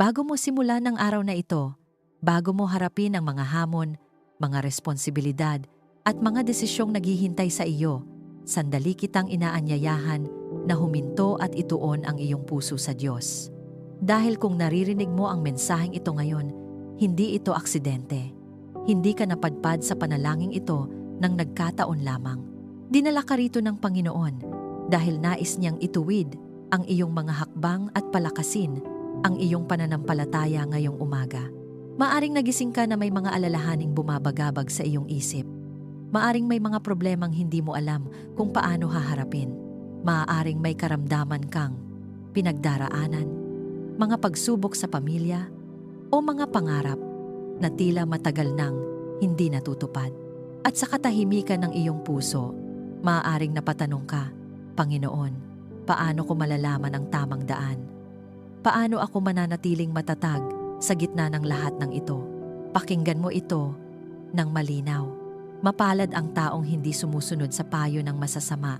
Bago mo simulan ang araw na ito, bago mo harapin ang mga hamon, mga responsibilidad, at mga desisyong naghihintay sa iyo, sandali kitang inaanyayahan na huminto at ituon ang iyong puso sa Diyos. Dahil kung naririnig mo ang mensaheng ito ngayon, hindi ito aksidente. Hindi ka napadpad sa panalangin ito nang nagkataon lamang. Dinala ka rito ng Panginoon dahil nais niyang ituwid ang iyong mga hakbang at palakasin ang iyong pananampalataya ngayong umaga. Maaring nagising ka na may mga alalahaning bumabagabag sa iyong isip. Maaring may mga problemang hindi mo alam kung paano haharapin. Maaring may karamdaman kang pinagdaraanan, mga pagsubok sa pamilya, o mga pangarap na tila matagal nang hindi natutupad. At sa katahimikan ng iyong puso, maaaring napatanong ka, Panginoon, paano ko malalaman ang tamang daan? Paano ako mananatiling matatag sa gitna ng lahat ng ito? Pakinggan mo ito ng malinaw. Mapalad ang taong hindi sumusunod sa payo ng masasama,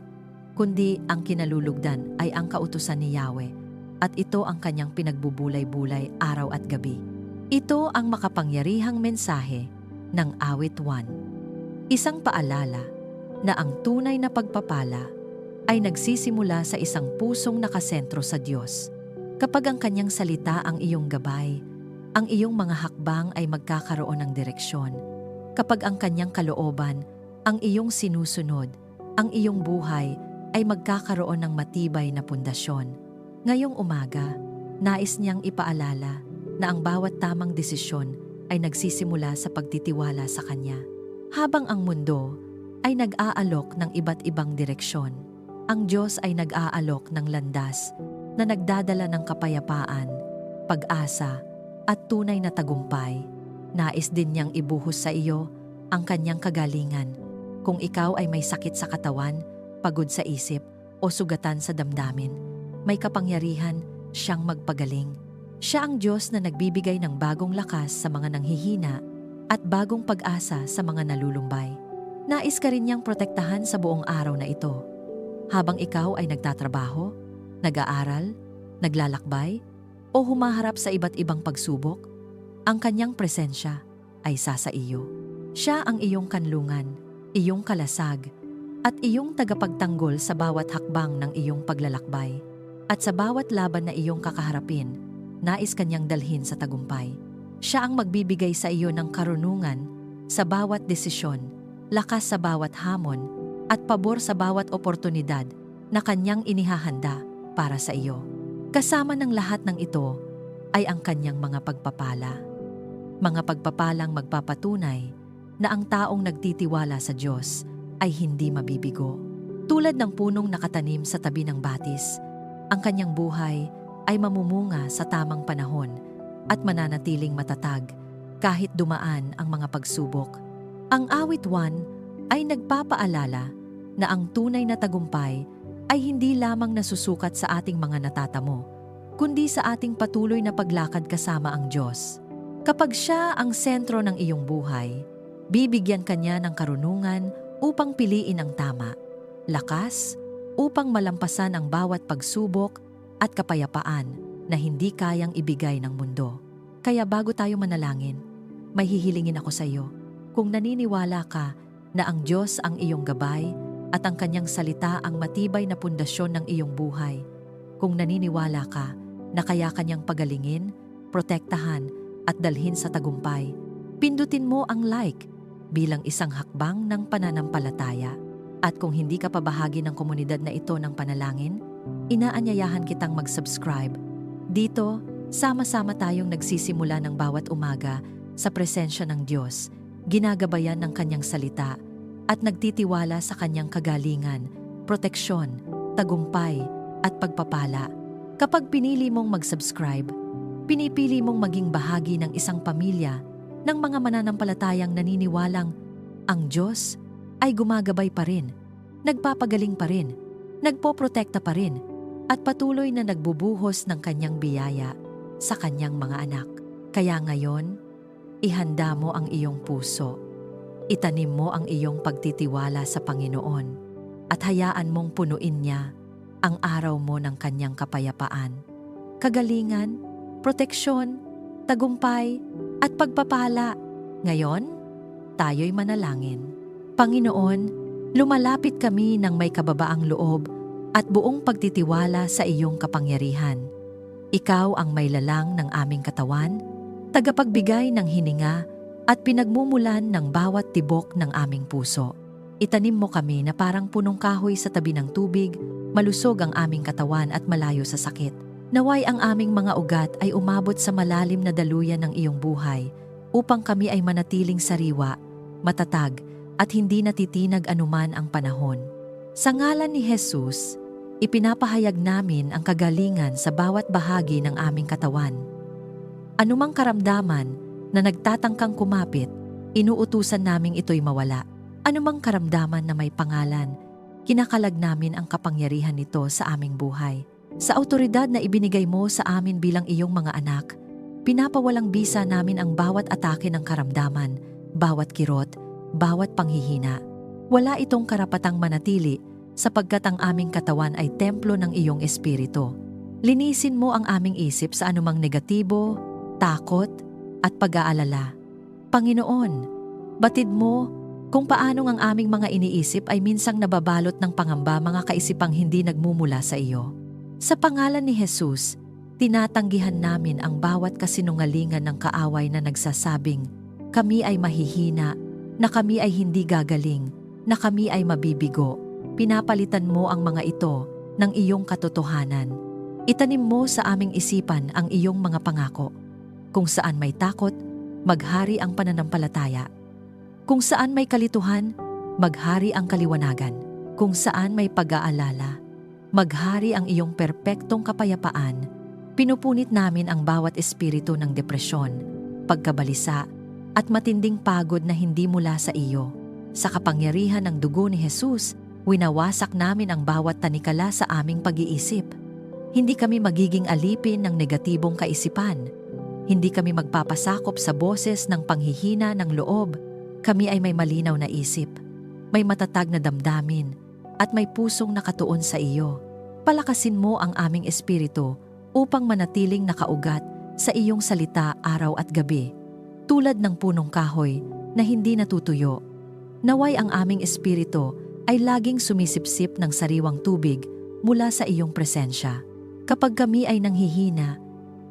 kundi ang kinalulugdan ay ang kautusan ni Yahweh, at ito ang kanyang pinagbubulay-bulay araw at gabi. Ito ang makapangyarihang mensahe ng Awit 1. Isang paalala na ang tunay na pagpapala ay nagsisimula sa isang pusong nakasentro sa Diyos. Kapag ang kanyang salita ang iyong gabay, ang iyong mga hakbang ay magkakaroon ng direksyon. Kapag ang kanyang kalooban ang iyong sinusunod, ang iyong buhay ay magkakaroon ng matibay na pundasyon. Ngayong umaga, nais niyang ipaalala na ang bawat tamang desisyon ay nagsisimula sa pagtitiwala sa Kanya. Habang ang mundo ay nag-aalok ng iba't ibang direksyon, ang Diyos ay nag-aalok ng landas na nagdadala ng kapayapaan, pag-asa, at tunay na tagumpay. Nais din niyang ibuhos sa iyo ang kanyang kagalingan. Kung ikaw ay may sakit sa katawan, pagod sa isip, o sugatan sa damdamin, may kapangyarihan siyang magpagaling. Siya ang Diyos na nagbibigay ng bagong lakas sa mga nanghihina at bagong pag-asa sa mga nalulumbay. Nais ka rin niyang protektahan sa buong araw na ito. Habang ikaw ay nagtatrabaho, nag-aaral, naglalakbay, o humaharap sa iba't ibang pagsubok, ang kanyang presensya ay sa iyo. Siya ang iyong kanlungan, iyong kalasag, at iyong tagapagtanggol sa bawat hakbang ng iyong paglalakbay. At sa bawat laban na iyong kakaharapin, nais kanyang dalhin sa tagumpay. Siya ang magbibigay sa iyo ng karunungan sa bawat desisyon, lakas sa bawat hamon, at pabor sa bawat oportunidad na kanyang inihahanda para sa iyo. Kasama ng lahat ng ito ay ang kanyang mga pagpapala. Mga pagpapalang magpapatunay na ang taong nagtitiwala sa Diyos ay hindi mabibigo. Tulad ng punong nakatanim sa tabi ng batis, ang kanyang buhay ay mamumunga sa tamang panahon at mananatiling matatag kahit dumaan ang mga pagsubok. Ang Awit 1 ay nagpapaalala na ang tunay na tagumpay ay hindi lamang nasusukat sa ating mga natatamo, kundi sa ating patuloy na paglakad kasama ang Diyos. Kapag Siya ang sentro ng iyong buhay, bibigyan ka niya ng karunungan upang piliin ang tama, lakas upang malampasan ang bawat pagsubok, at kapayapaan na hindi kayang ibigay ng mundo. Kaya bago tayo manalangin, may hihilingin ako sa iyo. Kung naniniwala ka na ang Diyos ang iyong gabay at ang kanyang salita ang matibay na pundasyon ng iyong buhay, kung naniniwala ka na kaya kanyang pagalingin, protektahan at dalhin sa tagumpay, pindutin mo ang like bilang isang hakbang ng pananampalataya. At kung hindi ka pa bahagi ng komunidad na ito ng panalangin, inaanyayahan kitang mag-subscribe. Dito, sama-sama tayong nagsisimula ng bawat umaga sa presensya ng Diyos, ginagabayan ng kanyang salita, at nagtitiwala sa kanyang kagalingan, proteksyon, tagumpay, at pagpapala. Kapag pinili mong mag-subscribe, pinipili mong maging bahagi ng isang pamilya ng mga mananampalatayang naniniwalang ang Diyos ay gumagabay pa rin, nagpapagaling pa rin, nagpoprotekta pa rin, at patuloy na nagbubuhos ng kanyang biyaya sa kanyang mga anak. Kaya ngayon, ihanda mo ang iyong puso. Itanim mo ang iyong pagtitiwala sa Panginoon at hayaan mong punuin niya ang araw mo ng kanyang kapayapaan, kagalingan, proteksyon, tagumpay, at pagpapala. Ngayon, tayo'y manalangin. Panginoon, lumalapit kami ng may kababaang loob at buong pagtitiwala sa iyong kapangyarihan. Ikaw ang may lalang ng aming katawan, tagapagbigay ng hininga at pinagmumulan ng bawat tibok ng aming puso. Itanim mo kami na parang punong kahoy sa tabi ng tubig, malusog ang aming katawan at malayo sa sakit. Naway ang aming mga ugat ay umabot sa malalim na daluyan ng iyong buhay upang kami ay manatiling sariwa, matatag at hindi natitinag anuman ang panahon. Sa ngalan ni Jesus, ipinapahayag namin ang kagalingan sa bawat bahagi ng aming katawan. Anumang karamdaman na nagtatangkang kumapit, inuutusan naming ito'y mawala. Anumang karamdaman na may pangalan, kinakalag namin ang kapangyarihan nito sa aming buhay. Sa awtoridad na ibinigay mo sa amin bilang iyong mga anak, pinapawalang bisa namin ang bawat atake ng karamdaman, bawat kirot, bawat panghihina. Wala itong karapatang manatili sapagkat ang aming katawan ay templo ng iyong espiritu. Linisin mo ang aming isip sa anumang negatibo, takot, at pag-aalala. Panginoon, batid mo kung paanong ang aming mga iniisip ay minsang nababalot ng pangamba, mga kaisipang hindi nagmumula sa iyo. Sa pangalan ni Jesus, tinatanggihan namin ang bawat kasinungalingan ng kaaway na nagsasabing, kami ay mahihina, na kami ay hindi gagaling, na kami ay mabibigo. Pinapalitan mo ang mga ito ng iyong katotohanan. Itanim mo sa aming isipan ang iyong mga pangako. Kung saan may takot, maghari ang pananampalataya. Kung saan may kalituhan, maghari ang kaliwanagan. Kung saan may pag-aalala, maghari ang iyong perpektong kapayapaan. Pinupunit namin ang bawat espiritu ng depresyon, pagkabalisa, at matinding pagod na hindi mula sa iyo. Sa kapangyarihan ng dugo ni Jesus, winawasak namin ang bawat tanikala sa aming pag-iisip. Hindi kami magiging alipin ng negatibong kaisipan. Hindi kami magpapasakop sa boses ng panghihina ng loob. Kami ay may malinaw na isip, may matatag na damdamin, at may pusong nakatuon sa iyo. Palakasin mo ang aming espiritu upang manatiling nakaugat sa iyong salita araw at gabi, tulad ng punong kahoy na hindi natutuyo. Naway ang aming espiritu ay laging sumisipsip ng sariwang tubig mula sa iyong presensya. Kapag kami ay nanghihina,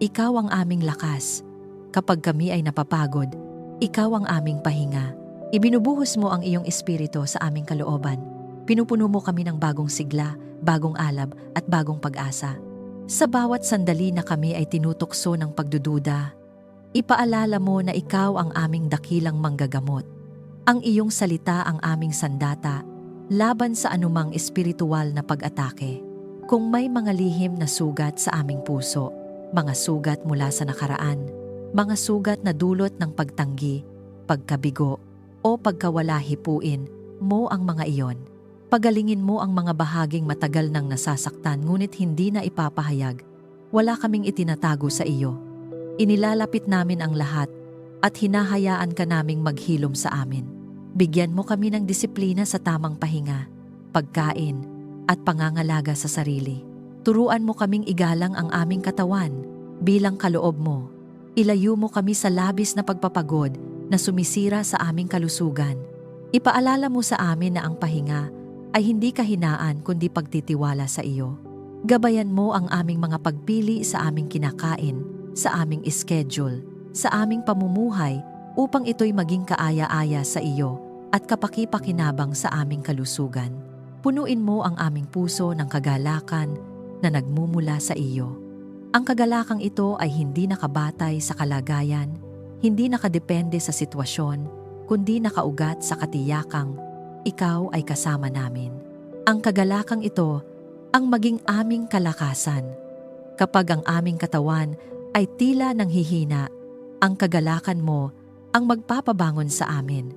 ikaw ang aming lakas. Kapag kami ay napapagod, ikaw ang aming pahinga. Ibinubuhos mo ang iyong espiritu sa aming kalooban. Pinupuno mo kami ng bagong sigla, bagong alab at bagong pag-asa. Sa bawat sandali na kami ay tinutukso ng pagdududa, ipaalala mo na ikaw ang aming dakilang manggagamot. Ang iyong salita ang aming sandata laban sa anumang espiritual na pag-atake. Kung may mga lihim na sugat sa aming puso, mga sugat mula sa nakaraan, mga sugat na dulot ng pagtanggi, pagkabigo, o pagkawala, hipuin mo ang mga iyon. Pagalingin mo ang mga bahaging matagal nang nasasaktan ngunit hindi na ipapahayag. Wala kaming itinatago sa iyo. Inilalapit namin ang lahat at hinahayaan ka naming maghilom sa amin. Bigyan mo kami ng disiplina sa tamang pahinga, pagkain, at pangangalaga sa sarili. Turuan mo kaming igalang ang aming katawan bilang kaloob mo. Ilayo mo kami sa labis na pagpapagod na sumisira sa aming kalusugan. Ipaalala mo sa amin na ang pahinga ay hindi kahinaan kundi pagtitiwala sa iyo. Gabayan mo ang aming mga pagpili sa aming kinakain, sa aming schedule, sa aming pamumuhay upang ito'y maging kaaya-aya sa iyo at kapaki-pakinabang sa aming kalusugan. Punuin mo ang aming puso ng kagalakan na nagmumula sa iyo. Ang kagalakang ito ay hindi nakabatay sa kalagayan, hindi nakadepende sa sitwasyon, kundi nakaugat sa katiyakang ikaw ay kasama namin. Ang kagalakang ito ang maging aming kalakasan. Kapag ang aming katawan ay tila nanghihina, ang kagalakan mo ang magpapabangon sa amin.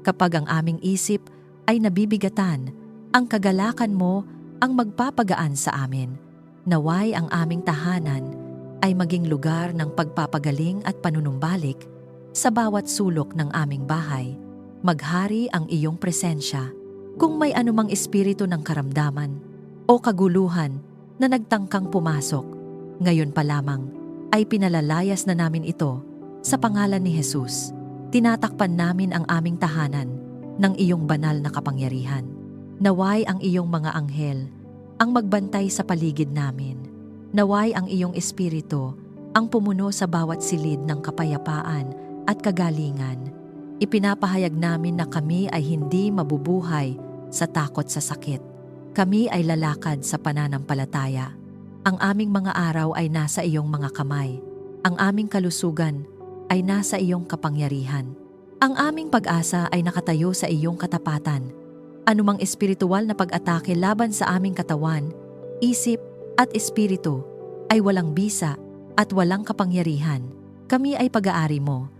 Kapag ang aming isip ay nabibigatan, ang kagalakan mo ang magpapagaan sa amin. Naway ang aming tahanan ay maging lugar ng pagpapagaling at panunumbalik. Sa bawat sulok ng aming bahay, maghari ang iyong presensya. Kung may anumang espiritu ng karamdaman o kaguluhan na nagtangkang pumasok, ngayon pa lamang, ay pinalalayas na namin ito sa pangalan ni Jesus. Tinatakpan namin ang aming tahanan ng iyong banal na kapangyarihan. Naway ang iyong mga anghel ang magbantay sa paligid namin. Naway ang iyong espiritu ang pumuno sa bawat silid ng kapayapaan at kagalingan. Ipinapahayag namin na kami ay hindi mabubuhay sa takot sa sakit. Kami ay lalakad sa pananampalataya. Ang aming mga araw ay nasa iyong mga kamay. Ang aming kalusugan ay nasa iyong kapangyarihan. Ang aming pag-asa ay nakatayo sa iyong katapatan. Anumang espiritual na pag-atake laban sa aming katawan, isip at espiritu ay walang bisa at walang kapangyarihan. Kami ay pag-aari mo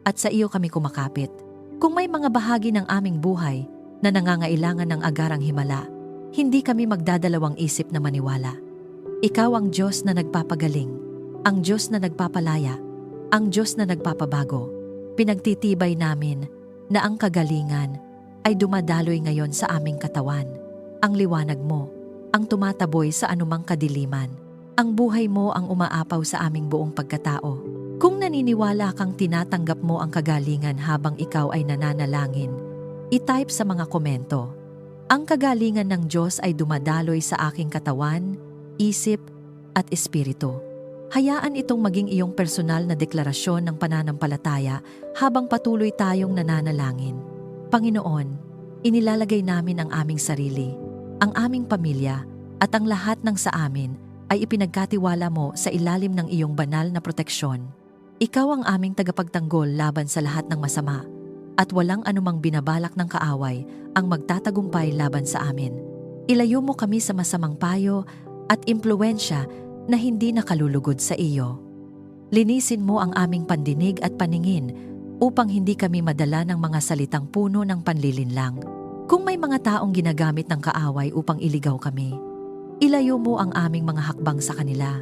at sa iyo kami kumakapit. Kung may mga bahagi ng aming buhay na nangangailangan ng agarang himala, hindi kami magdadalawang isip na maniwala. Ikaw ang Diyos na nagpapagaling, ang Diyos na nagpapalaya, ang Diyos na nagpapabago. Pinagtitibay namin na ang kagalingan ay dumadaloy ngayon sa aming katawan. Ang liwanag mo ang tumataboy sa anumang kadiliman. Ang buhay mo ang umaapaw sa aming buong pagkatao. Kung naniniwala kang tinatanggap mo ang kagalingan habang ikaw ay nananalangin, i-type sa mga komento. Ang kagalingan ng Diyos ay dumadaloy sa aking katawan, isip, at espiritu. Hayaan itong maging iyong personal na deklarasyon ng pananampalataya habang patuloy tayong nananalangin. Panginoon, inilalagay namin ang aming sarili, ang aming pamilya, at ang lahat ng sa amin ay ipinagkatiwala mo sa ilalim ng iyong banal na proteksyon. Ikaw ang aming tagapagtanggol laban sa lahat ng masama, at walang anumang binabalak ng kaaway ang magtatagumpay laban sa amin. Ilayo mo kami sa masamang payo at impluwensya na hindi nakalulugod sa iyo. Linisin mo ang aming pandinig at paningin upang hindi kami madala ng mga salitang puno ng panlilinlang. Kung may mga taong ginagamit ng kaaway upang iligaw kami, ilayo mo ang aming mga hakbang sa kanila.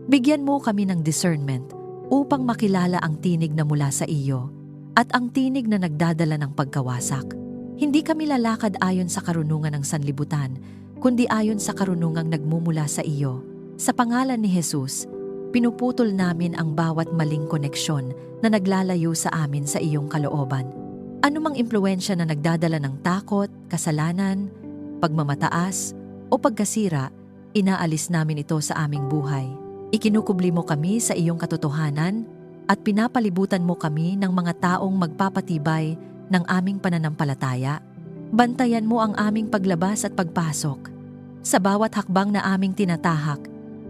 Bigyan mo kami ng discernment upang makilala ang tinig na mula sa iyo at ang tinig na nagdadala ng pagkawasak. Hindi kami lalakad ayon sa karunungan ng sanlibutan, kundi ayon sa karunungang nagmumula sa iyo. Sa pangalan ni Jesus, pinuputol namin ang bawat maling koneksyon na naglalayo sa amin sa iyong kalooban. Anumang impluwensya na nagdadala ng takot, kasalanan, pagmamataas, o pagkasira, inaalis namin ito sa aming buhay. Ikinukubli mo kami sa iyong katotohanan at pinapalibutan mo kami ng mga taong magpapatibay ng aming pananampalataya. Bantayan mo ang aming paglabas at pagpasok. Sa bawat hakbang na aming tinatahak,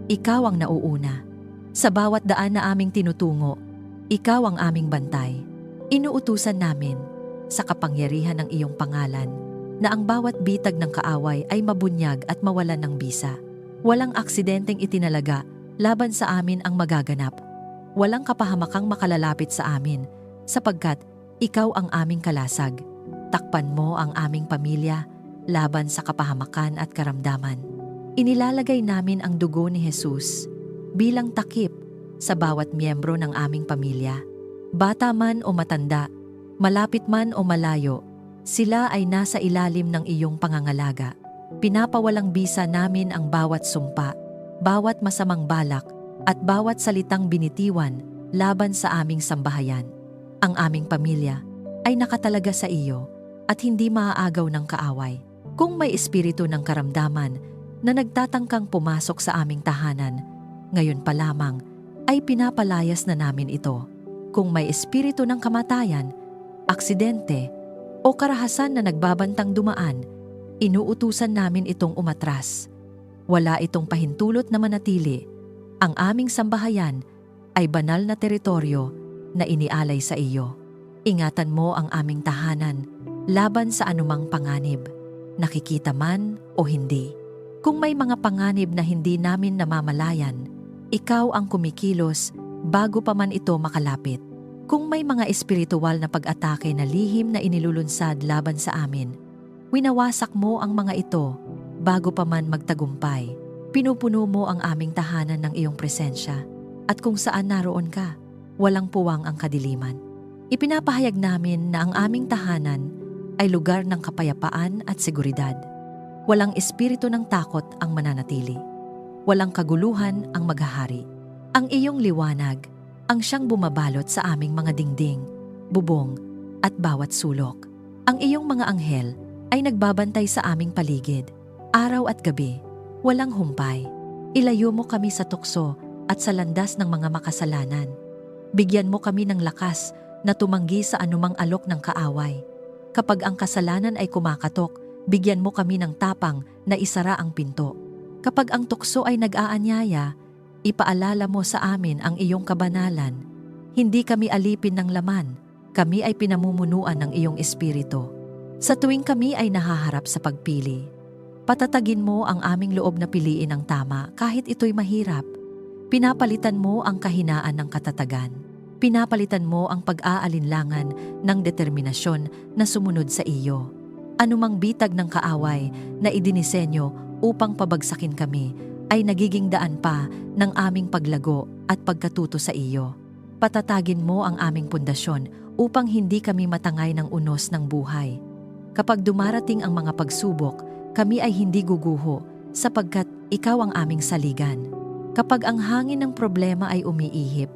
ikaw ang nauuna. Sa bawat daan na aming tinutungo, ikaw ang aming bantay. Inuutusan namin sa kapangyarihan ng iyong pangalan na ang bawat bitag ng kaaway ay mabunyag at mawalan ng bisa. Walang aksidenteng itinalaga laban sa amin ang magaganap. Walang kapahamakang makalalapit sa amin sapagkat ikaw ang aming kalasag. Takpan mo ang aming pamilya laban sa kapahamakan at karamdaman. Inilalagay namin ang dugo ni Jesus bilang takip sa bawat miyembro ng aming pamilya. Bata man o matanda, malapit man o malayo, sila ay nasa ilalim ng iyong pangangalaga. Pinapawalang bisa namin ang bawat sumpa, bawat masamang balak, at bawat salitang binitiwan laban sa aming sambahayan. Ang aming pamilya ay nakatalaga sa iyo at hindi maaagaw ng kaaway. Kung may espiritu ng karamdaman na nagtatangkang pumasok sa aming tahanan, ngayon pa lamang ay pinapalayas na namin ito. Kung may espiritu ng kamatayan, aksidente, o karahasan na nagbabantang dumaan, inuutusan namin itong umatras. Wala itong pahintulot na manatili. Ang aming sambahayan ay banal na teritoryo na inialay sa iyo. Ingatan mo ang aming tahanan laban sa anumang panganib, nakikita man o hindi. Kung may mga panganib na hindi namin namamalayan, ikaw ang kumikilos bago pa man ito makalapit. Kung may mga espiritual na pag-atake na lihim na inilulunsad laban sa amin, winawasak mo ang mga ito bago pa man magtagumpay. Pinupuno mo ang aming tahanan ng iyong presensya at kung saan naroon ka, walang puwang ang kadiliman. Ipinapahayag namin na ang aming tahanan ay lugar ng kapayapaan at seguridad. Walang espiritu ng takot ang mananatili. Walang kaguluhan ang maghahari. Ang iyong liwanag ang siyang bumabalot sa aming mga dingding, bubong, at bawat sulok. Ang iyong mga anghel ay nagbabantay sa aming paligid, araw at gabi, walang humpay. Ilayo mo kami sa tukso at sa landas ng mga makasalanan. Bigyan mo kami ng lakas na tumanggi sa anumang alok ng kaaway. Kapag ang kasalanan ay kumakatok, bigyan mo kami ng tapang na isara ang pinto. Kapag ang tukso ay nag-aanyaya, ipaalala mo sa amin ang iyong kabanalan. Hindi kami alipin ng laman, kami ay pinamumunuan ng iyong espiritu. Sa tuwing kami ay nahaharap sa pagpili, patatagin mo ang aming loob na piliin ang tama kahit ito'y mahirap. Pinapalitan mo ang kahinaan ng katatagan. Pinapalitan mo ang pag-aalinlangan ng determinasyon na sumunod sa iyo. Anumang bitag ng kaaway na idinisenyo upang pabagsakin kami ay nagiging daan pa ng aming paglago at pagkatuto sa iyo. Patatagin mo ang aming pundasyon upang hindi kami matangay ng unos ng buhay. Kapag dumarating ang mga pagsubok, kami ay hindi guguho sapagkat ikaw ang aming saligan. Kapag ang hangin ng problema ay umiihip,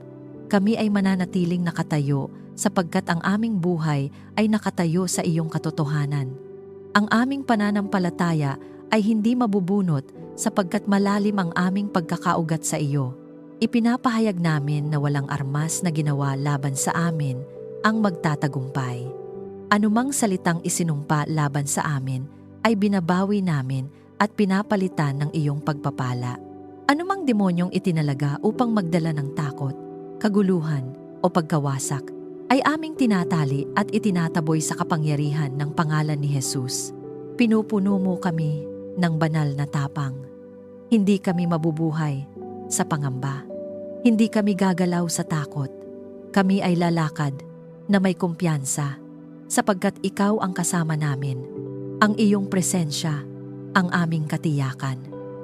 kami ay mananatiling nakatayo sapagkat ang aming buhay ay nakatayo sa iyong katotohanan. Ang aming pananampalataya ay hindi mabubunot sapagkat malalim ang aming pagkakaugat sa iyo. Ipinapahayag namin na walang armas na ginawa laban sa amin ang magtatagumpay. Anumang salitang isinumpa laban sa amin ay binabawi namin at pinapalitan ng iyong pagpapala. Anumang demonyong itinalaga upang magdala ng takot, kaguluhan o pagkawasak ay aming tinatali at itinataboy sa kapangyarihan ng pangalan ni Jesus. Pinupuno mo kami ng banal na tapang. Hindi kami mabubuhay sa pangamba. Hindi kami gagalaw sa takot. Kami ay lalakad na may kumpiyansa sapagkat ikaw ang kasama namin. Ang iyong presensya, ang aming katiyakan.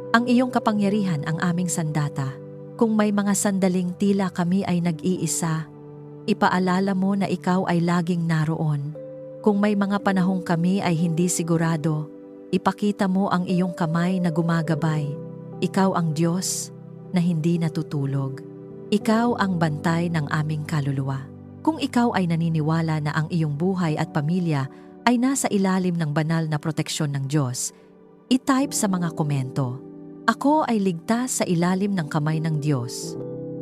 Ang iyong kapangyarihan ang aming sandata. Kung may mga sandaling tila kami ay nag-iisa, ipaalala mo na ikaw ay laging naroon. Kung may mga panahong kami ay hindi sigurado, ipakita mo ang iyong kamay na gumagabay. Ikaw ang Diyos na hindi natutulog. Ikaw ang bantay ng aming kaluluwa. Kung ikaw ay naniniwala na ang iyong buhay at pamilya ay nasa ilalim ng banal na proteksyon ng Diyos, i-type sa mga komento, "Ako ay ligtas sa ilalim ng kamay ng Diyos."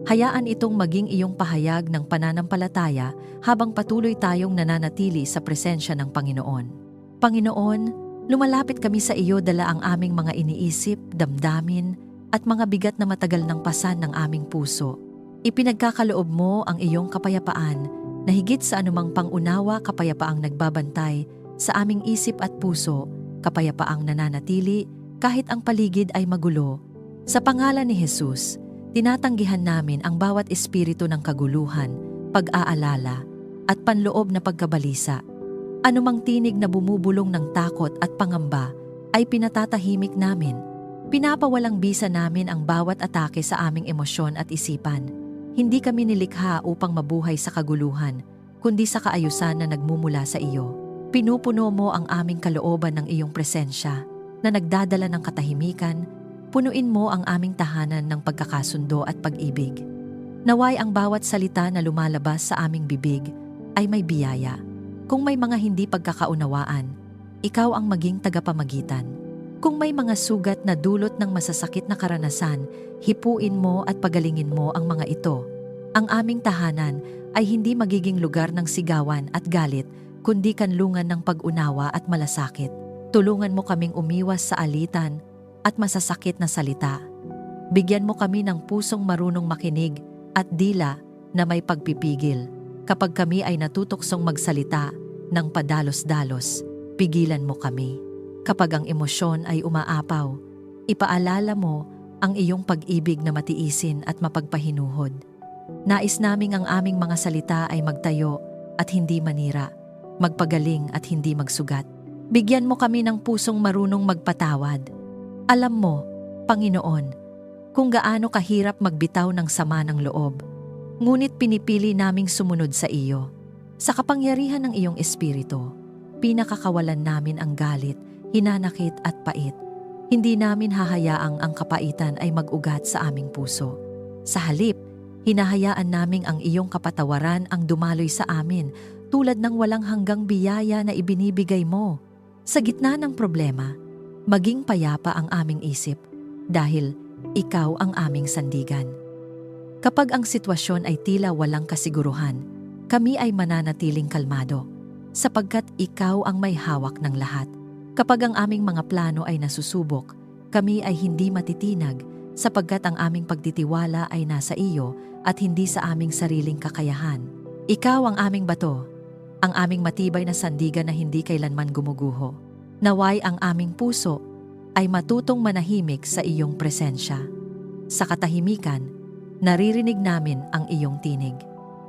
Hayaan itong maging iyong pahayag ng pananampalataya habang patuloy tayong nananatili sa presensya ng Panginoon. Panginoon, lumalapit kami sa iyo dala ang aming mga iniisip, damdamin, at mga bigat na matagal ng pasan ng aming puso. Ipinagkakaloob mo ang iyong kapayapaan na higit sa anumang pangunawa kapayapaang nagbabantay sa aming isip at puso, kapayapaang nananatili kahit ang paligid ay magulo. Sa pangalan ni Jesus, tinatanggihan namin ang bawat espiritu ng kaguluhan, pag-aalala, at panloob na pagkabalisa. Anumang tinig na bumubulong ng takot at pangamba ay pinatatahimik namin. Pinapawalang bisa namin ang bawat atake sa aming emosyon at isipan. Hindi kami nilikha upang mabuhay sa kaguluhan, kundi sa kaayusan na nagmumula sa iyo. Pinupuno mo ang aming kalooban ng iyong presensya na nagdadala ng katahimikan. Punuin mo ang aming tahanan ng pagkakasundo at pag-ibig. Naway ang bawat salita na lumalabas sa aming bibig ay may biyaya. Kung may mga hindi pagkakaunawaan, ikaw ang maging tagapamagitan. Kung may mga sugat na dulot ng masasakit na karanasan, hipuin mo at pagalingin mo ang mga ito. Ang aming tahanan ay hindi magiging lugar ng sigawan at galit, kundi kanlungan ng pag-unawa at malasakit. Tulungan mo kaming umiwas sa alitan at masasakit na salita. Bigyan mo kami ng pusong marunong makinig at dila na may pagpipigil. Kapag kami ay natutuksong magsalita ng padalos-dalos, pigilan mo kami. Kapag ang emosyon ay umaapaw, ipaalala mo ang iyong pag-ibig na matiisin at mapagpahinuhod. Nais naming ang aming mga salita ay magtayo at hindi manira, magpagaling at hindi magsugat. Bigyan mo kami ng pusong marunong magpatawad. Alam mo, Panginoon, kung gaano kahirap magbitaw ng sama ng loob, ngunit pinipili naming sumunod sa iyo. Sa kapangyarihan ng iyong espiritu, pinakakawalan namin ang galit, hinanakit at pait. Hindi namin hahayaang ang kapaitan ay mag-ugat sa aming puso. Sa halip, hinahayaan naming ang iyong kapatawaran ang dumaloy sa amin tulad ng walang hanggang biyaya na ibinibigay mo. Sa gitna ng problema, maging payapa ang aming isip dahil ikaw ang aming sandigan. Kapag ang sitwasyon ay tila walang kasiguruhan, kami ay mananatiling kalmado sapagkat ikaw ang may hawak ng lahat. Kapag ang aming mga plano ay nasusubok, kami ay hindi matitinag sapagkat ang aming pagtitiwala ay nasa iyo at hindi sa aming sariling kakayahan. Ikaw ang aming bato, ang aming matibay na sandigan na hindi kailanman gumuguho. Naway ang aming puso ay matutong manahimik sa iyong presensya. Sa katahimikan, naririnig namin ang iyong tinig.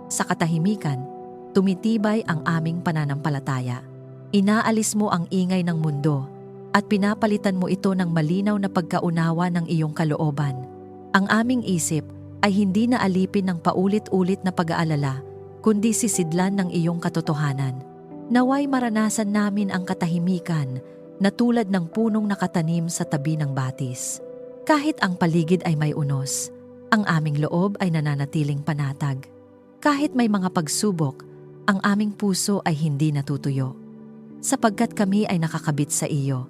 Sa katahimikan, tumitibay ang aming pananampalataya. Inaalis mo ang ingay ng mundo at pinapalitan mo ito ng malinaw na pagkaunawa ng iyong kalooban. Ang aming isip ay hindi na alipin ng paulit-ulit na pag-aalala, kundi sisidlan ng iyong katotohanan. Naway maranasan namin ang katahimikan na tulad ng punong nakatanim sa tabi ng batis. Kahit ang paligid ay may unos, ang aming loob ay nananatiling panatag. Kahit may mga pagsubok, ang aming puso ay hindi natutuyo. Sapagkat kami ay nakakabit sa iyo,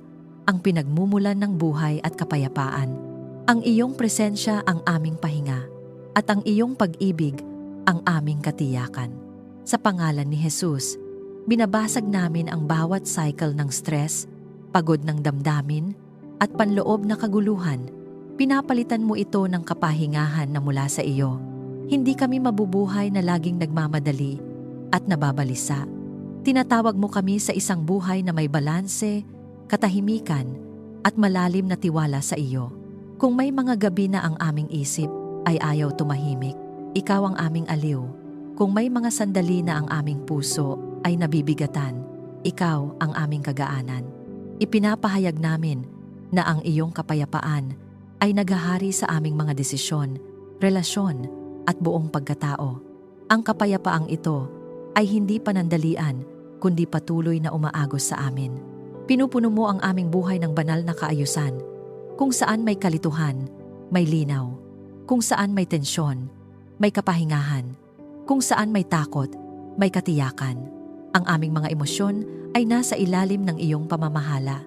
ang pinagmumulan ng buhay at kapayapaan. Ang iyong presensya ang aming pahinga, at ang iyong pag-ibig ang aming katiyakan. Sa pangalan ni Jesus, binabasag namin ang bawat cycle ng stress, pagod ng damdamin, at panloob na kaguluhan. Pinapalitan mo ito ng kapahingahan na mula sa iyo. Hindi kami mabubuhay na laging nagmamadali at nababalisa. Tinatawag mo kami sa isang buhay na may balanse, katahimikan, at malalim na tiwala sa iyo. Kung may mga gabi na ang aming isip ay ayaw tumahimik, ikaw ang aming aliw. Kung may mga sandali na ang aming puso ay nabibigatan, ikaw ang aming kagaanan. Ipinapahayag namin na ang iyong kapayapaan ay naghahari sa aming mga desisyon, relasyon, at buong pagkatao. Ang kapayapaang ito ay hindi panandalian, kundi patuloy na umaagos sa amin. Pinupuno mo ang aming buhay ng banal na kaayusan, kung saan may kalituhan, may linaw, kung saan may tensyon, may kapahingahan, kung saan may takot, may katiyakan. Ang aming mga emosyon ay nasa ilalim ng iyong pamamahala.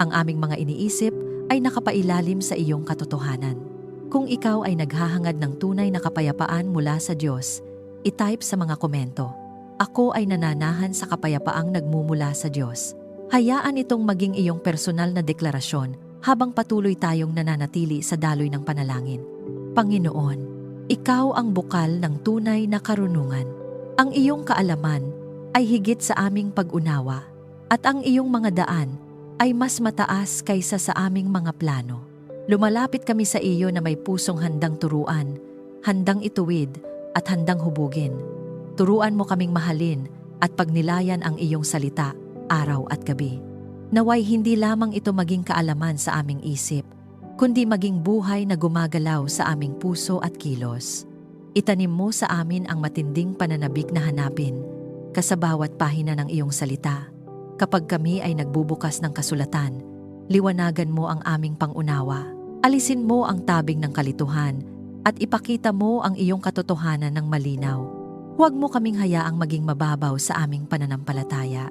Ang aming mga iniisip ay nakapailalim sa iyong katotohanan. Kung ikaw ay naghahangad ng tunay na kapayapaan mula sa Diyos, i-type sa mga komento, "Ako ay nananahan sa kapayapaang nagmumula sa Diyos." Hayaan itong maging iyong personal na deklarasyon habang patuloy tayong nananatili sa daloy ng panalangin. Panginoon, ikaw ang bukal ng tunay na karunungan. Ang iyong kaalaman ay higit sa aming pag-unawa, at ang iyong mga daan ay mas mataas kaysa sa aming mga plano. Lumalapit kami sa iyo na may pusong handang turuan, handang ituwid, at handang hubugin. Turuan mo kaming mahalin at pagnilayan ang iyong salita, araw at gabi. Naway hindi lamang ito maging kaalaman sa aming isip, kundi maging buhay na gumagalaw sa aming puso at kilos. Itanim mo sa amin ang matinding pananabik na hanapin, kasabawat pahina ng iyong salita. Kapag kami ay nagbubukas ng kasulatan, liwanagan mo ang aming pangunawa. Alisin mo ang tabing ng kalituhan at ipakita mo ang iyong katotohanan ng malinaw. Huwag mo kaming hayaang maging mababaw sa aming pananampalataya.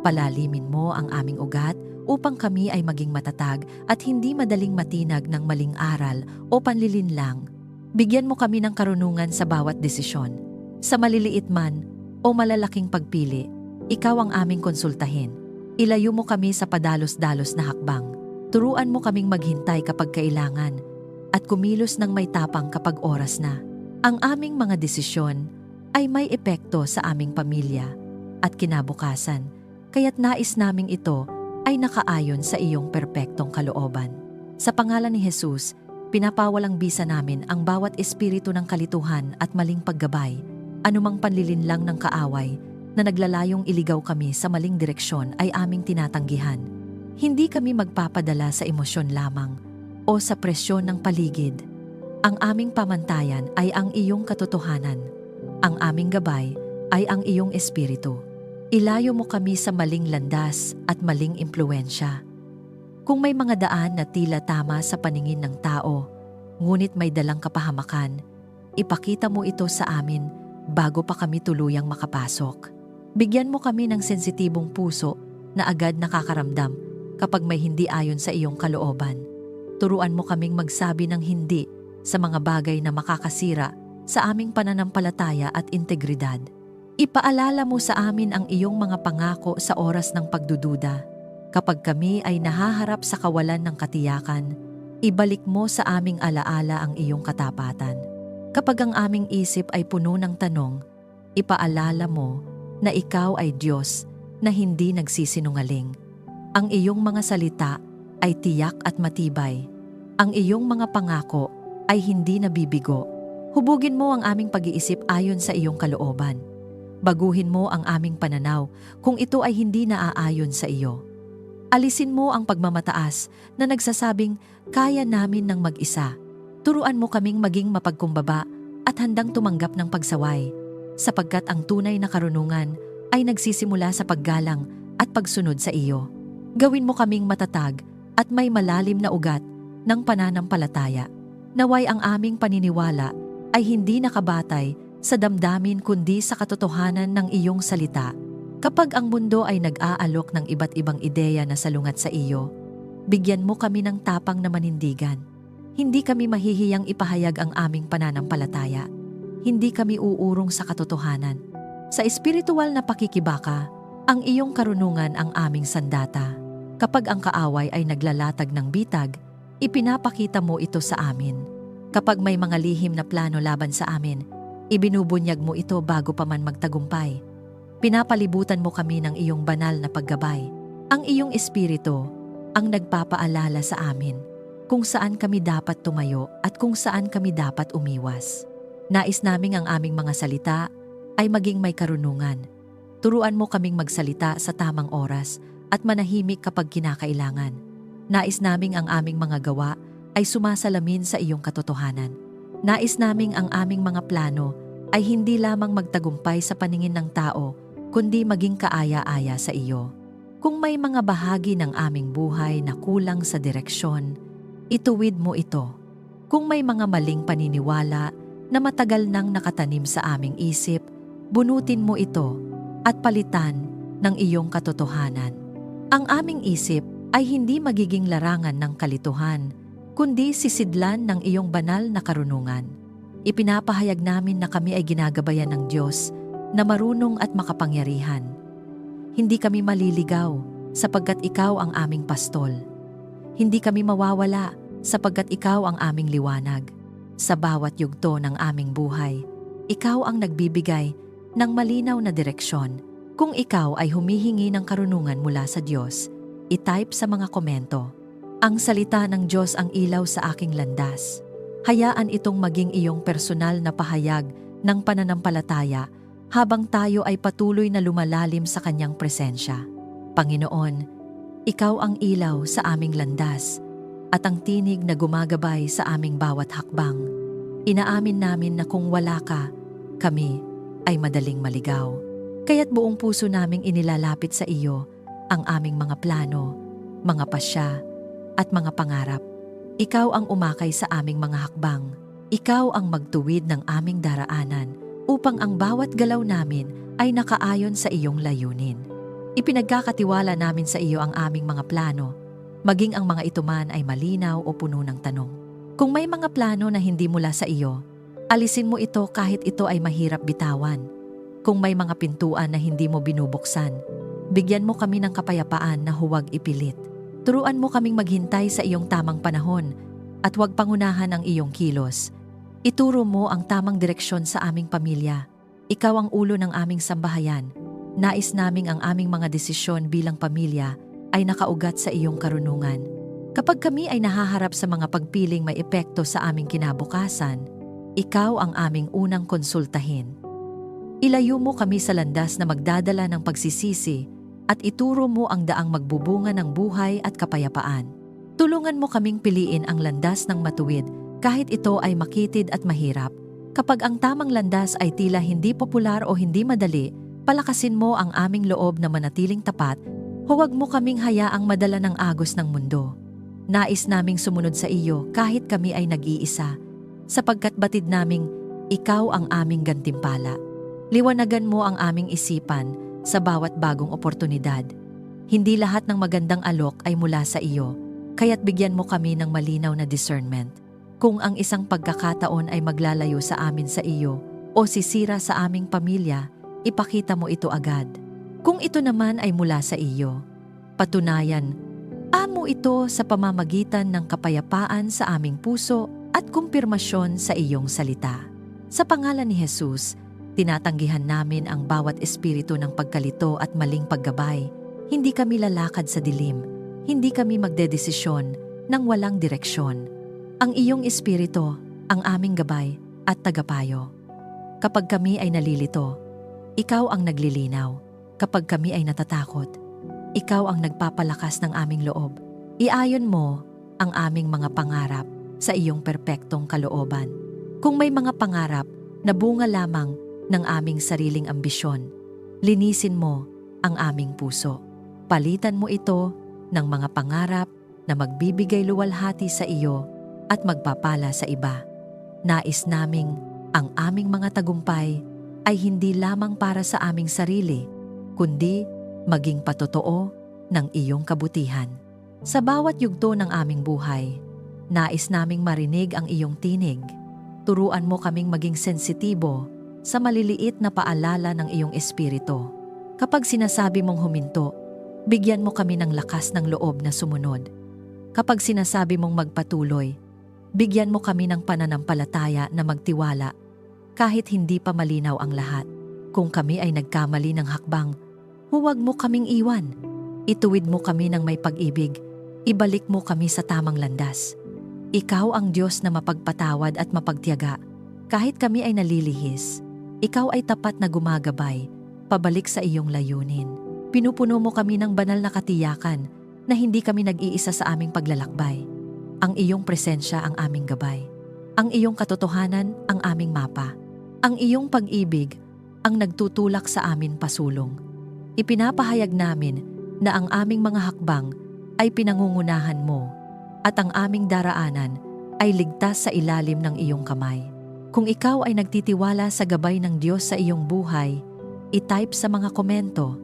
Palalimin mo ang aming ugat upang kami ay maging matatag at hindi madaling matinag ng maling aral o panlilinlang. Bigyan mo kami ng karunungan sa bawat desisyon. Sa maliliit man o malalaking pagpili, ikaw ang aming konsultahin. Ilayo mo kami sa padalos-dalos na hakbang. Turuan mo kaming maghintay kapag kailangan at kumilos ng may tapang kapag oras na. Ang aming mga desisyon ay may epekto sa aming pamilya at kinabukasan, kaya't nais naming ito ay nakaayon sa iyong perpektong kalooban. Sa pangalan ni Jesus, pinapawalang bisa namin ang bawat espiritu ng kalituhan at maling paggabay, anumang panlilinlang ng kaaway na naglalayong iligaw kami sa maling direksyon ay aming tinatanggihan. Hindi kami magpapadala sa emosyon lamang o sa presyon ng paligid. Ang aming pamantayan ay ang iyong katotohanan. Ang aming gabay ay ang iyong espiritu. Ilayo mo kami sa maling landas at maling impluensya. Kung may mga daan na tila tama sa paningin ng tao, ngunit may dalang kapahamakan. Ipakita mo ito sa amin bago pa kami tuluyang makapasok. Bigyan mo kami ng sensitibong puso na agad nakakaramdam kapag may hindi ayon sa iyong kalooban. Turuan mo kaming magsabi ng hindi sa mga bagay na makakasira sa aming pananampalataya at integridad. Ipaalala mo sa amin ang iyong mga pangako sa oras ng pagdududa. Kapag kami ay nahaharap sa kawalan ng katiyakan, ibalik mo sa aming alaala ang iyong katapatan. Kapag ang aming isip ay puno ng tanong, ipaalala mo na ikaw ay Diyos na hindi nagsisinungaling. Ang iyong mga salita ay tiyak at matibay. Ang iyong mga pangako ay hindi nabibigo. Hubugin mo ang aming pag-iisip ayon sa iyong kalooban. Baguhin mo ang aming pananaw kung ito ay hindi naaayon sa iyo. Alisin mo ang pagmamataas na nagsasabing kaya namin ng mag-isa. Turuan mo kaming maging mapagkumbaba at handang tumanggap ng pagsaway, sapagkat ang tunay na karunungan ay nagsisimula sa paggalang at pagsunod sa iyo. Gawin mo kaming matatag at may malalim na ugat ng pananampalataya. Naway ang aming paniniwala ay hindi nakabatay sa damdamin kundi sa katotohanan ng iyong salita. Kapag ang mundo ay nag-aalok ng iba't ibang ideya na salungat sa iyo, bigyan mo kami ng tapang na manindigan. Hindi kami mahihiyang ipahayag ang aming pananampalataya. Hindi kami uurong sa katotohanan. Sa espiritual na pakikibaka, ang iyong karunungan ang aming sandata. Kapag ang kaaway ay naglalatag ng bitag, ipinapakita mo ito sa amin. Kapag may mga lihim na plano laban sa amin, ibinubunyag mo ito bago pa man magtagumpay. Pinapalibutan mo kami ng iyong banal na paggabay. Ang iyong espiritu ang nagpapaalala sa amin kung saan kami dapat tumayo at kung saan kami dapat umiwas. Nais naming ang aming mga salita ay maging may karunungan. Turuan mo kaming magsalita sa tamang oras at manahimik kapag kinakailangan. Nais naming ang aming mga gawa ay sumasalamin sa iyong katotohanan. Nais naming ang aming mga plano ay hindi lamang magtagumpay sa paningin ng tao, kundi maging kaaya-aya sa iyo. Kung may mga bahagi ng aming buhay na kulang sa direksyon, ituwid mo ito. Kung may mga maling paniniwala na matagal nang nakatanim sa aming isip, bunutin mo ito at palitan ng iyong katotohanan. Ang aming isip ay hindi magiging larangan ng kalituhan, kundi sisidlan ng iyong banal na karunungan. Ipinapahayag namin na kami ay ginagabayan ng Diyos na marunong at makapangyarihan. Hindi kami maliligaw sapagkat ikaw ang aming pastol. Hindi kami mawawala sapagkat ikaw ang aming liwanag. Sa bawat yugto ng aming buhay, ikaw ang nagbibigay ng malinaw na direksyon. Kung ikaw ay humihingi ng karunungan mula sa Diyos, i-type sa mga komento, "Ang salita ng Diyos ang ilaw sa aking landas." Hayaan itong maging iyong personal na pahayag ng pananampalataya habang tayo ay patuloy na lumalalim sa kanyang presensya. Panginoon, ikaw ang ilaw sa aming landas at ang tinig na gumagabay sa aming bawat hakbang. Inaamin namin na kung wala ka, kami ay madaling maligaw. Kaya't buong puso naming inilalapit sa iyo ang aming mga plano, mga pasya at mga pangarap. Ikaw ang umakay sa aming mga hakbang. Ikaw ang magtuwid ng aming daraanan upang ang bawat galaw namin ay nakaayon sa iyong layunin. Ipinagkakatiwala namin sa iyo ang aming mga plano, maging ang mga ito man ay malinaw o puno ng tanong. Kung may mga plano na hindi mula sa iyo, alisin mo ito kahit ito ay mahirap bitawan. Kung may mga pintuan na hindi mo binubuksan, bigyan mo kami ng kapayapaan na huwag ipilit. Turuan mo kaming maghintay sa iyong tamang panahon at huwag pangunahan ang iyong kilos. Ituro mo ang tamang direksyon sa aming pamilya. Ikaw ang ulo ng aming sambahayan. Nais naming ang aming mga desisyon bilang pamilya ay nakaugat sa iyong karunungan. Kapag kami ay nahaharap sa mga pagpiling may epekto sa aming kinabukasan, ikaw ang aming unang konsultahin. Ilayo mo kami sa landas na magdadala ng pagsisisi at ituro mo ang daang magbubunga ng buhay at kapayapaan. Tulungan mo kaming piliin ang landas ng matuwid kahit ito ay makitid at mahirap. Kapag ang tamang landas ay tila hindi popular o hindi madali, palakasin mo ang aming loob na manatiling tapat. Huwag mo kaming hayaang madala ng agos ng mundo. Nais naming sumunod sa iyo kahit kami ay nag-iisa, sapagkat batid naming ikaw ang aming gantimpala. Liwanagan mo ang aming isipan sa bawat bagong oportunidad. Hindi lahat ng magandang alok ay mula sa iyo, kaya't bigyan mo kami ng malinaw na discernment. Kung ang isang pagkakataon ay maglalayo sa amin sa iyo o sisira sa aming pamilya, ipakita mo ito agad. Kung ito naman ay mula sa iyo, patunayan, amo ito sa pamamagitan ng kapayapaan sa aming puso at kumpirmasyon sa iyong salita. Sa pangalan ni Jesus, tinatanggihan namin ang bawat espiritu ng pagkalito at maling paggabay. Hindi kami lalakad sa dilim, hindi kami magdedesisyon ng walang direksyon. Ang iyong espiritu, ang aming gabay at tagapayo. Kapag kami ay nalilito, ikaw ang naglilinaw. Kapag kami ay natatakot, ikaw ang nagpapalakas ng aming loob. Iayon mo ang aming mga pangarap sa iyong perpektong kalooban. Kung may mga pangarap na bunga lamang ng aming sariling ambisyon, linisin mo ang aming puso. Palitan mo ito ng mga pangarap na magbibigay luwalhati sa iyo at magpapala sa iba. Nais naming ang aming mga tagumpay ay hindi lamang para sa aming sarili, kundi maging patotoo ng iyong kabutihan. Sa bawat yugto ng aming buhay, nais naming marinig ang iyong tinig. Turuan mo kaming maging sensitibo sa maliliit na paalala ng iyong espiritu. Kapag sinasabi mong huminto, bigyan mo kami ng lakas ng loob na sumunod. Kapag sinasabi mong magpatuloy, bigyan mo kami ng pananampalataya na magtiwala kahit hindi pa malinaw ang lahat. Kung kami ay nagkamali ng hakbang, huwag mo kaming iwan. Ituwid mo kami ng may pag-ibig. Ibalik mo kami sa tamang landas. Ikaw ang Diyos na mapagpatawad at mapagtiyaga. Kahit kami ay nalilihis, ikaw ay tapat na gumagabay, pabalik sa iyong layunin. Pinupuno mo kami ng banal na katiyakan na hindi kami nag-iisa sa aming paglalakbay. Ang iyong presensya ang aming gabay. Ang iyong katotohanan ang aming mapa. Ang iyong pag-ibig ang nagtutulak sa amin pasulong. Ipinapahayag namin na ang aming mga hakbang ay pinangungunahan mo at ang aming daraanan ay ligtas sa ilalim ng iyong kamay. Kung ikaw ay nagtitiwala sa gabay ng Diyos sa iyong buhay, i-type sa mga komento,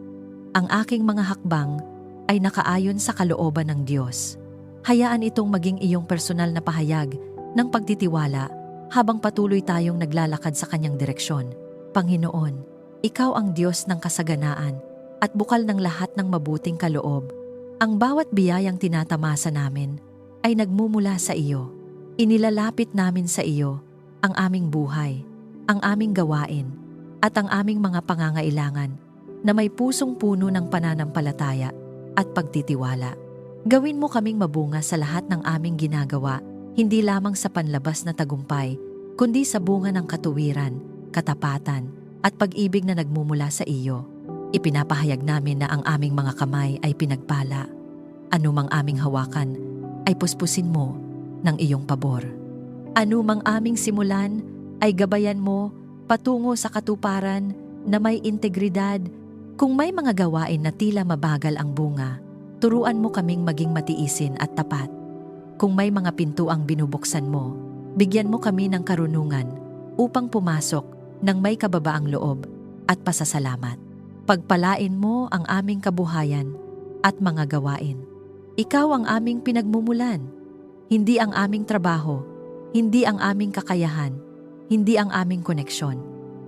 ang aking mga hakbang ay nakaayon sa kalooban ng Diyos. Hayaan itong maging iyong personal na pahayag ng pagtitiwala habang patuloy tayong naglalakad sa kanyang direksyon. Panginoon, ikaw ang Diyos ng kasaganaan at bukal ng lahat ng mabuting kaloob. Ang bawat biyayang tinatamasa namin ay nagmumula sa iyo. Inilalapit namin sa iyo ang aming buhay, ang aming gawain, at ang aming mga pangangailangan na may pusong puno ng pananampalataya at pagtitiwala. Gawin mo kaming mabunga sa lahat ng aming ginagawa, hindi lamang sa panlabas na tagumpay, kundi sa bunga ng katuwiran, katapatan, at pag-ibig na nagmumula sa iyo. Ipinapahayag namin na ang aming mga kamay ay pinagpala. Anumang aming hawakan ay puspusin mo ng iyong pabor. Anumang aming simulan ay gabayan mo patungo sa katuparan na may integridad. Kung may mga gawain na tila mabagal ang bunga, turuan mo kaming maging matiisin at tapat. Kung may mga pintuang binubuksan mo, bigyan mo kami ng karunungan upang pumasok ng may kababaang loob at pasasalamat. Pagpalain mo ang aming kabuhayan at mga gawain. Ikaw ang aming pinagmumulan, hindi ang aming trabaho, hindi ang aming kakayahan, hindi ang aming koneksyon.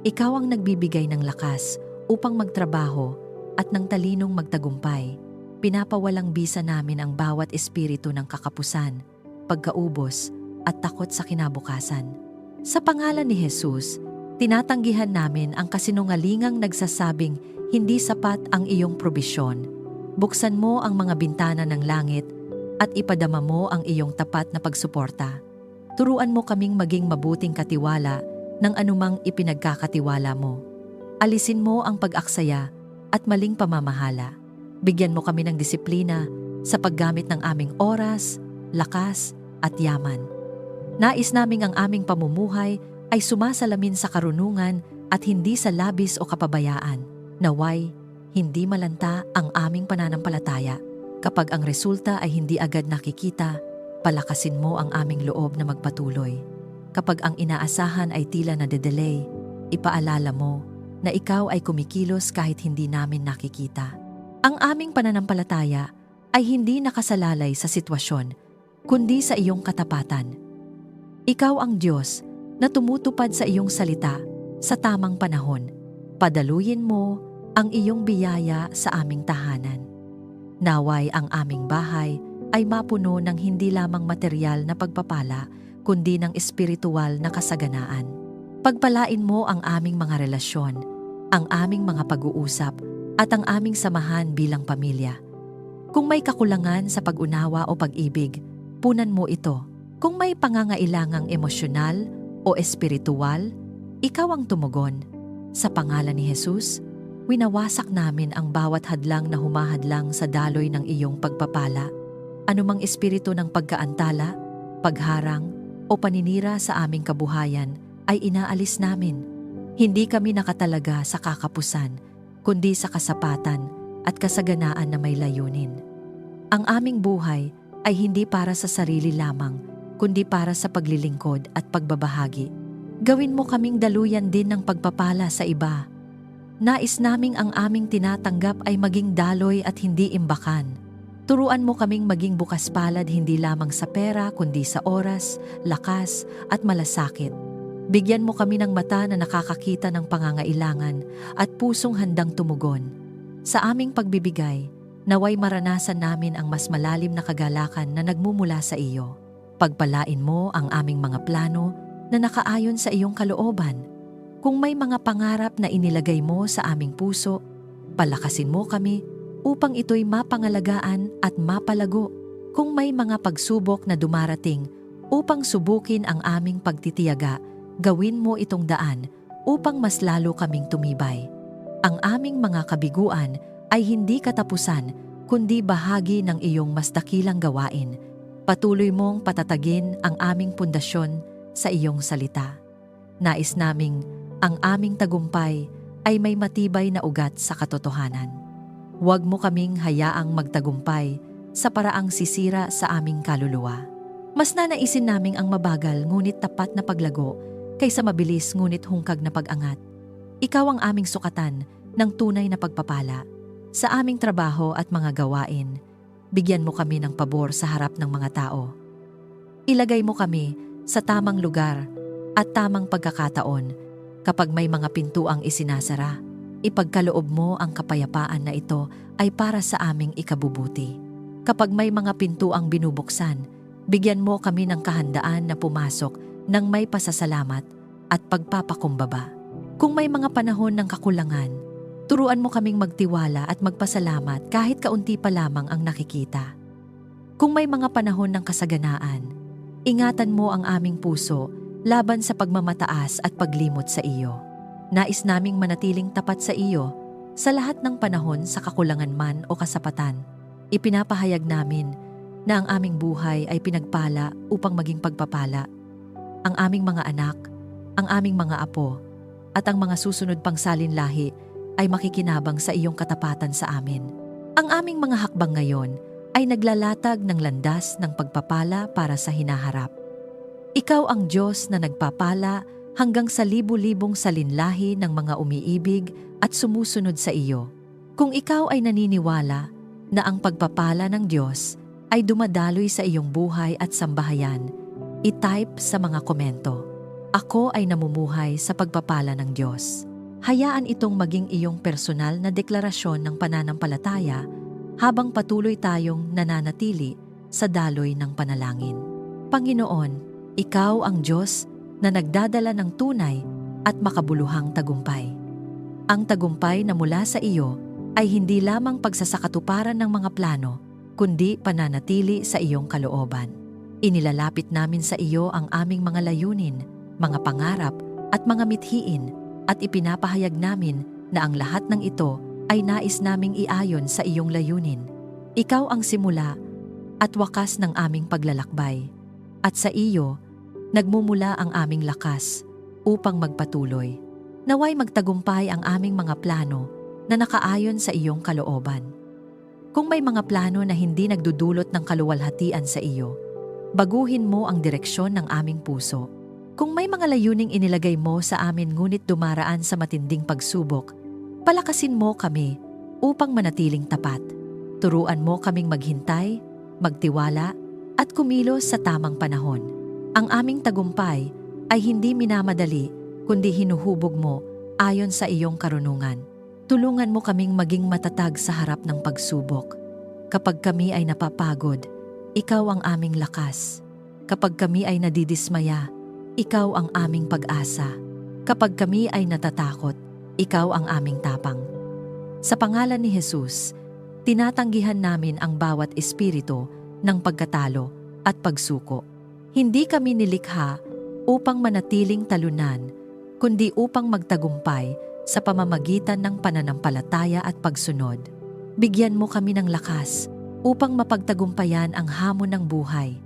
Ikaw ang nagbibigay ng lakas upang magtrabaho at ng talinong magtagumpay. Pinapawalang bisa namin ang bawat espiritu ng kakapusan, pagkaubos at takot sa kinabukasan. Sa pangalan ni Jesus, tinatanggihan namin ang kasinungalingang nagsasabing hindi sapat ang iyong probisyon. Buksan mo ang mga bintana ng langit at ipadama mo ang iyong tapat na pagsuporta. Turuan mo kaming maging mabuting katiwala ng anumang ipinagkakatiwala mo. Alisin mo ang pag-aksaya at maling pamamahala. Bigyan mo kami ng disiplina sa paggamit ng aming oras, lakas at yaman. Nais naming ang aming pamumuhay ay sumasalamin sa karunungan at hindi sa labis o kapabayaan. Naway, hindi malanta ang aming pananampalataya. Kapag ang resulta ay hindi agad nakikita, Palakasin mo ang aming loob na magpatuloy. Kapag ang inaasahan ay tila nade-delay, ipaalala mo na ikaw ay kumikilos kahit hindi namin nakikita. Ang aming pananampalataya ay hindi nakasalalay sa sitwasyon, kundi sa iyong katapatan. Ikaw ang Diyos na tumutupad sa iyong salita sa tamang panahon. Padaluyin mo ang iyong biyaya sa aming tahanan. Naway ang aming bahay ay mapuno ng hindi lamang material na pagpapala, kundi ng espiritual na kasaganaan. Pagpalain mo ang aming mga relasyon, ang aming mga pag-uusap, at ang aming samahan bilang pamilya. Kung may kakulangan sa pag-unawa o pag-ibig, punan mo ito. Kung may pangangailangang emosyonal o espiritual, ikaw ang tumugon. Sa pangalan ni Jesus, winawasak namin ang bawat hadlang na humahadlang sa daloy ng iyong pagpapala. Anumang espiritu ng pagkaantala, pagharang, o paninira sa aming kabuhayan ay inaalis namin. Hindi kami nakatalaga sa kakapusan, kundi sa kasapatan at kasaganaan na may layunin. Ang aming buhay ay hindi para sa sarili lamang, kundi para sa paglilingkod at pagbabahagi. Gawin mo kaming daluyan din ng pagpapala sa iba. Nais naming ang aming tinatanggap ay maging daloy at hindi imbakan. Turuan mo kaming maging bukas palad hindi lamang sa pera kundi sa oras, lakas at malasakit. Bigyan mo kami ng mata na nakakakita ng pangangailangan at pusong handang tumugon. Sa aming pagbibigay, naway maranasan namin ang mas malalim na kagalakan na nagmumula sa iyo. Pagpalain mo ang aming mga plano na nakaayon sa iyong kalooban. Kung may mga pangarap na inilagay mo sa aming puso, palakasin mo kami upang ito'y mapangalagaan at mapalago. Kung may mga pagsubok na dumarating upang subukin ang aming pagtitiyaga, gawin mo itong daan upang mas lalo kaming tumibay. Ang aming mga kabiguan ay hindi katapusan, kundi bahagi ng iyong mas dakilang gawain. Patuloy mong patatagin ang aming pundasyon sa iyong salita. Nais naming ang aming tagumpay ay may matibay na ugat sa katotohanan. Huwag mo kaming hayaang magtagumpay sa paraang sisira sa aming kaluluwa. Mas nanaisin naming ang mabagal ngunit tapat na paglago kaysa mabilis ngunit hungkag na pag-angat. Ikaw ang aming sukatan ng tunay na pagpapala. Sa aming trabaho at mga gawain, bigyan mo kami ng pabor sa harap ng mga tao. Ilagay mo kami sa tamang lugar at tamang pagkakataon kapag may mga pintuang isinasara. Ipagkaloob mo ang kapayapaan na ito ay para sa aming ikabubuti. Kapag may mga pintuang binubuksan, bigyan mo kami ng kahandaan na pumasok ng may pasasalamat at pagpapakumbaba. Kung may mga panahon ng kakulangan, turuan mo kaming magtiwala at magpasalamat kahit kaunti pa lamang ang nakikita. Kung may mga panahon ng kasaganaan, ingatan mo ang aming puso laban sa pagmamataas at paglimot sa iyo. Nais naming manatiling tapat sa iyo sa lahat ng panahon sa kakulangan man o kasapatan. Ipinapahayag namin na ang aming buhay ay pinagpala upang maging pagpapala. Ang aming mga anak, ang aming mga apo, at ang mga susunod pang salinlahi ay makikinabang sa iyong katapatan sa amin. Ang aming mga hakbang ngayon ay naglalatag ng landas ng pagpapala para sa hinaharap. Ikaw ang Diyos na nagpapala hanggang sa libu-libong salinlahi ng mga umiibig at sumusunod sa iyo. Kung ikaw ay naniniwala na ang pagpapala ng Diyos ay dumadaloy sa iyong buhay at sambahayan, i-type sa mga komento, "Ako ay namumuhay sa pagpapala ng Diyos." Hayaan itong maging iyong personal na deklarasyon ng pananampalataya habang patuloy tayong nananatili sa daloy ng panalangin. Panginoon, ikaw ang Diyos na nagdadala ng tunay at makabuluhang tagumpay. Ang tagumpay na mula sa iyo ay hindi lamang pagsasakatuparan ng mga plano, kundi pananatili sa iyong kalooban. Inilalapit namin sa iyo ang aming mga layunin, mga pangarap at mga mithiin at ipinapahayag namin na ang lahat ng ito ay nais naming iayon sa iyong layunin. Ikaw ang simula at wakas ng aming paglalakbay, at sa iyo nagmumula ang aming lakas upang magpatuloy. Naway magtagumpay ang aming mga plano na nakaayon sa iyong kalooban. Kung may mga plano na hindi nagdudulot ng kaluwalhatian sa iyo, Baguhin mo ang direksyon ng aming puso. Kung may mga layuning inilagay mo sa amin ngunit dumaraan sa matinding pagsubok, palakasin mo kami upang manatiling tapat. Turuan mo kaming maghintay, magtiwala, at kumilos sa tamang panahon. Ang aming tagumpay ay hindi minamadali kundi hinuhubog mo ayon sa iyong karunungan. Tulungan mo kaming maging matatag sa harap ng pagsubok. Kapag kami ay napapagod, ikaw ang aming lakas. Kapag kami ay nadidismaya, ikaw ang aming pag-asa. Kapag kami ay natatakot, ikaw ang aming tapang. Sa pangalan ni Jesus, tinatanggihan namin ang bawat espiritu ng pagkatalo at pagsuko. Hindi kami nilikha upang manatiling talunan, kundi upang magtagumpay sa pamamagitan ng pananampalataya at pagsunod. Bigyan mo kami ng lakas upang mapagtagumpayan ang hamon ng buhay.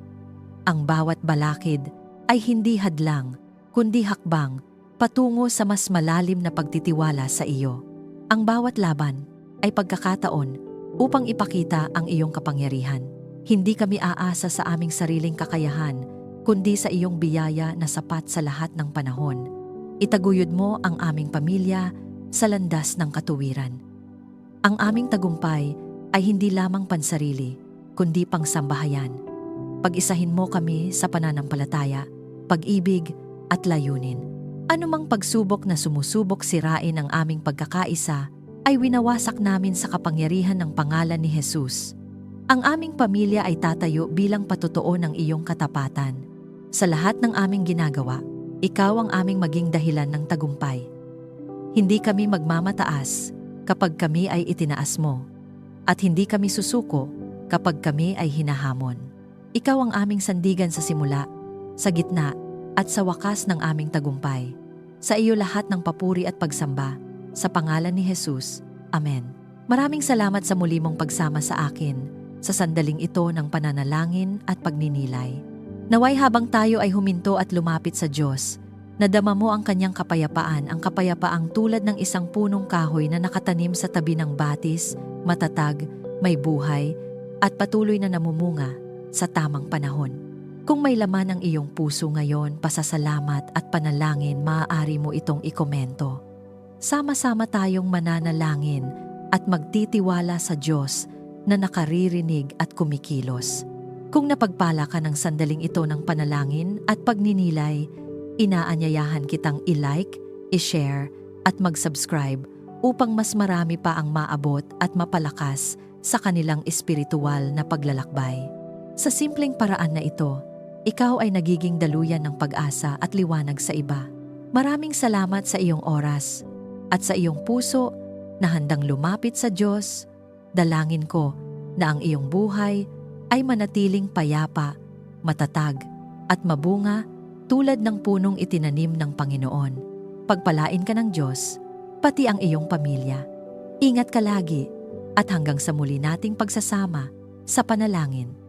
Ang bawat balakid ay hindi hadlang, kundi hakbang patungo sa mas malalim na pagtitiwala sa iyo. Ang bawat laban ay pagkakataon upang ipakita ang iyong kapangyarihan. Hindi kami aasa sa aming sariling kakayahan, kundi sa iyong biyaya na sapat sa lahat ng panahon. Itaguyod mo ang aming pamilya sa landas ng katuwiran. Ang aming tagumpay ay hindi lamang pansarili, kundi pangsambahayan. Pag-isahin mo kami sa pananampalataya, pag-ibig at layunin. Anumang pagsubok na sumusubok sirain ang aming pagkakaisa, ay winawasak namin sa kapangyarihan ng pangalan ni Jesus. Ang aming pamilya ay tatayo bilang patotoo ng iyong katapatan. Sa lahat ng aming ginagawa, ikaw ang aming maging dahilan ng tagumpay. Hindi kami magmamataas kapag kami ay itinaas mo, at hindi kami susuko kapag kami ay hinahamon. Ikaw ang aming sandigan sa simula, sa gitna, at sa wakas ng aming tagumpay. Sa iyo lahat ng papuri at pagsamba, sa pangalan ni Jesus. Amen. Maraming salamat sa muli mong pagsama sa akin, sa sandaling ito ng pananalangin at pagninilay. Naway habang tayo ay huminto at lumapit sa Diyos, nadama mo ang kanyang kapayapaan, ang kapayapaang tulad ng isang punong kahoy na nakatanim sa tabi ng batis, matatag, may buhay, at patuloy na namumunga sa tamang panahon. Kung may laman ang iyong puso ngayon, pasasalamat at panalangin, maaari mo itong ikomento. Sama-sama tayong mananalangin at magtitiwala sa Diyos na nakaririnig at kumikilos. Kung napagpala ka ng sandaling ito ng panalangin at pagninilay, inaanyayahan kitang i-like, i-share at mag-subscribe upang mas marami pa ang maabot at mapalakas sa kanilang espiritual na paglalakbay. Sa simpleng paraan na ito, ikaw ay nagiging daluyan ng pag-asa at liwanag sa iba. Maraming salamat sa iyong oras at sa iyong puso na handang lumapit sa Diyos. Dalangin ko na ang iyong buhay ay manatiling payapa, matatag, at mabunga tulad ng punong itinanim ng Panginoon. Pagpalain ka ng Diyos, pati ang iyong pamilya. Ingat ka lagi at hanggang sa muli nating pagsasama sa panalangin.